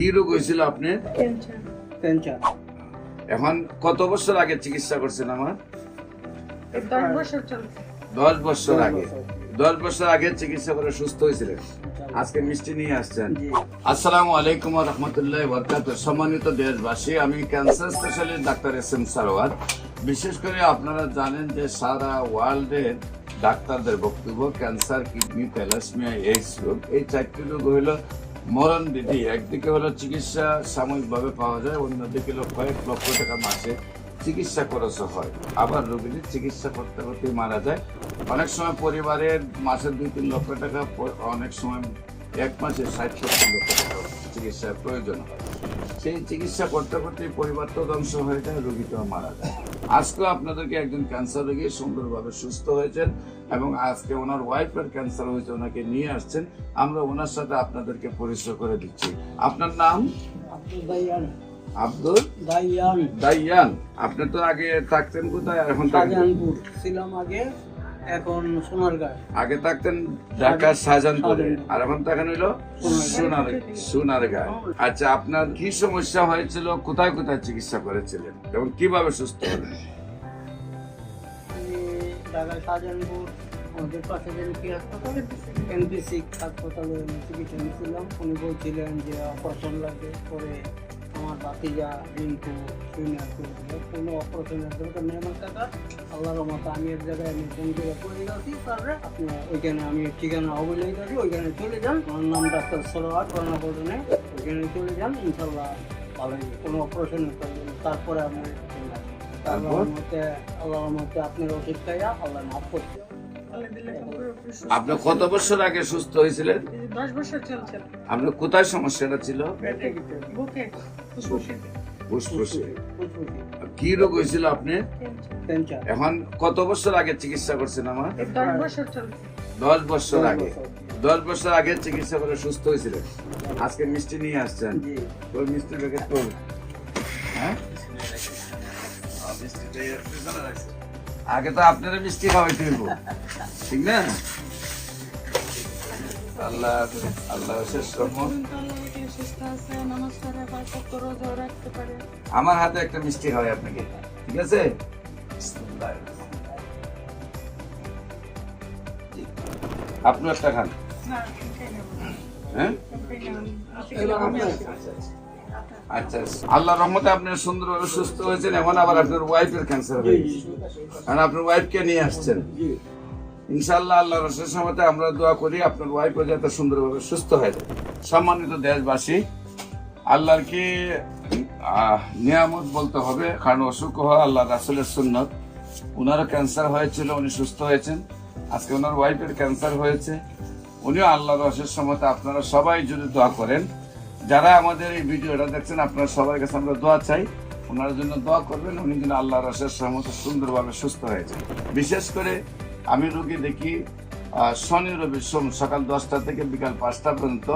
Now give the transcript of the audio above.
কি রোগ হয়েছিল আপনার? ক্যান্সার। এখন কত বছর আগে চিকিৎসা করছেন? আমার 10 বছর চলছে। 10 বছর আগে। 10 বছর আগে চিকিৎসা করে সুস্থ হয়েছিলেন, আজকে মিষ্টি নিয়ে আসছেন। আসসালামু আলাইকুম ওয়া রাহমাতুল্লাহি ওয়া বারাকাতুহু। সম্মানিত দেশবাসী, আমি cancer specialist doctor SM. Sarwar. বিশেষ করে আপনারা জানেন যে সারা ওয়ার্ল্ডের ডাক্তারদের বক্তব্য ক্যান্সার, কিডনি, থ্যালাসেমিয়া, এইডস রোগ, এই চারটি রোগ হইল মরণ বিধি। একদিকে হলো চিকিৎসা সাময়িকভাবে পাওয়া যায়, অন্যদিকে হলো কয়েক লক্ষ টাকা মাসে চিকিৎসা খরচ হয়। আবার রোগীদের চিকিৎসা করতে করতে মারা যায়। অনেক সময় পরিবারের মাসে 2-3 লক্ষ টাকা, অনেক সময় এক মাসে 60-70 লক্ষ টাকা চিকিৎসার প্রয়োজন হয়। সেই চিকিৎসা করতে করতে পরিবার তো ধ্বংস হয়ে যায়, রোগী তো মারা যায়। আজকে আপনাদেরকে একজন ক্যান্সার রোগী সুন্দরভাবে সুস্থ হয়েছেন এবং আজকে ওনার ওয়াইফের ক্যান্সার হয়েছে, ওনাকে নিয়ে আসছেন। আমরা ওনার সাথে আপনাদেরকে পরিচয় করে দিচ্ছি। আপনার নাম? আব্দুল দাইয়ান। আপনি তো আগে থাকতেন কোথায়? এখন শাহজাহানপুর ছিলাম আগে, এখন সোনারগাঁও। আগে থাকতেন ঢাকার শাহজাহানপুরে, আর এখন থাকেন হইলো সোনারগাঁও। আচ্ছা, আপনার কি সমস্যা হয়েছিল? কোথায় কোথায় চিকিৎসা করেছিলেন এবং কিভাবে সুস্থ হলেন? আমি ঢাকায় শাহজাহানপুর আমাদের পাশে যে কি হাসপাতাল, এমপিসি হাসপাতালে চিকিৎসা নিয়েছিলাম। উনি বলছিলেন যে অপারেশন লাগে, পরে আমার ভাতিজা রিঙ্কু কোনো অপারেশনের দরকার নেই আমার টাকা। আল্লাহর রহমতে আমি এক জায়গায় আমি ফোন করে করে যাচ্ছি, তারপরে আপনি ওইখানে আমি ঠিকানা অবৈধ আছি, ওইখানে চলে যান। আমার নাম ডাক্তার সরোয়ার কর্ণাপটনে, ওইখানে চলে যান, ইনশাল্লাহ ভালো হবে, কোনো অপারেশনের প্রয়োজন নেই। তারপরে আপনি আল্লাহর রহমতে আপনার ওষুধ খাইয়া আল্লাহ মাফ করতে। আপনি কত বছর আগে সুস্থ হয়েছিলেন? 10 বছর চলছে। আপনার কোথায় সমস্যাটা ছিল? বুকে ফুসফুসে। কি রোগ হয়েছিল আপনি? ক্যান্সার। এখন কত বছর আগে চিকিৎসা করছেন? আমার 10 বছর চলছে। 10 বছর আগে। 10 বছর আগে চিকিৎসা করে সুস্থ হয়েছিলেন, আজকে মিষ্টি নিয়ে আসছেন। ওই মিষ্টি প্যাকেট করুন। হ্যাঁ, আগে তো আপনারা মিষ্টি খাওয়াইতে হইব, ঠিক না? আল্লাহ আল্লাহ শেষ রহমত। আমার হাতে একটা মিষ্টি খাওয়াই আপনাকে, ঠিক আছে? আপনি একটা খান। হ্যাঁ, আচ্ছা। আল্লাহ রহমতে আপনি সুন্দরভাবে সুস্থ হয়েছেন। এখন আবার আপনার ওয়াইফের ক্যান্সার হয়ে গেছে, কারণ আপনার ওয়াইফকে নিয়ে আসছেন। ইনশাআল্লাহ আল্লাহর রসের সমতে আমরা দোয়া করি আপনার ওয়াইফও যাতে সুন্দরভাবে সুস্থ হয়ে যায়। সম্মানিত দেশবাসী, আল্লাহর কি নিয়ামত বলতে হবে, কারণ অসুখ হওয়া আল্লাহ রাসূলের সুন্নত। ওনারও ক্যান্সার হয়েছিল, উনি সুস্থ হয়েছেন। আজকে ওনার ওয়াইফের ক্যান্সার হয়েছে, উনিও আল্লাহর রসের সমতে আপনারা সবাই যদি দোয়া করেন। যারা আমাদের এই ভিডিওটা দেখছেন, আপনারা সবার কাছে আমরা দোয়া চাই, ওনার জন্য দোয়া করবেন, উনি যেন আল্লাহর রসের সমতে সুন্দরভাবে সুস্থ হয়ে যায়। বিশেষ করে আমি রোগী দেখি শনি রবি সোম সকাল 10টা থেকে বিকাল 5টা পর্যন্ত।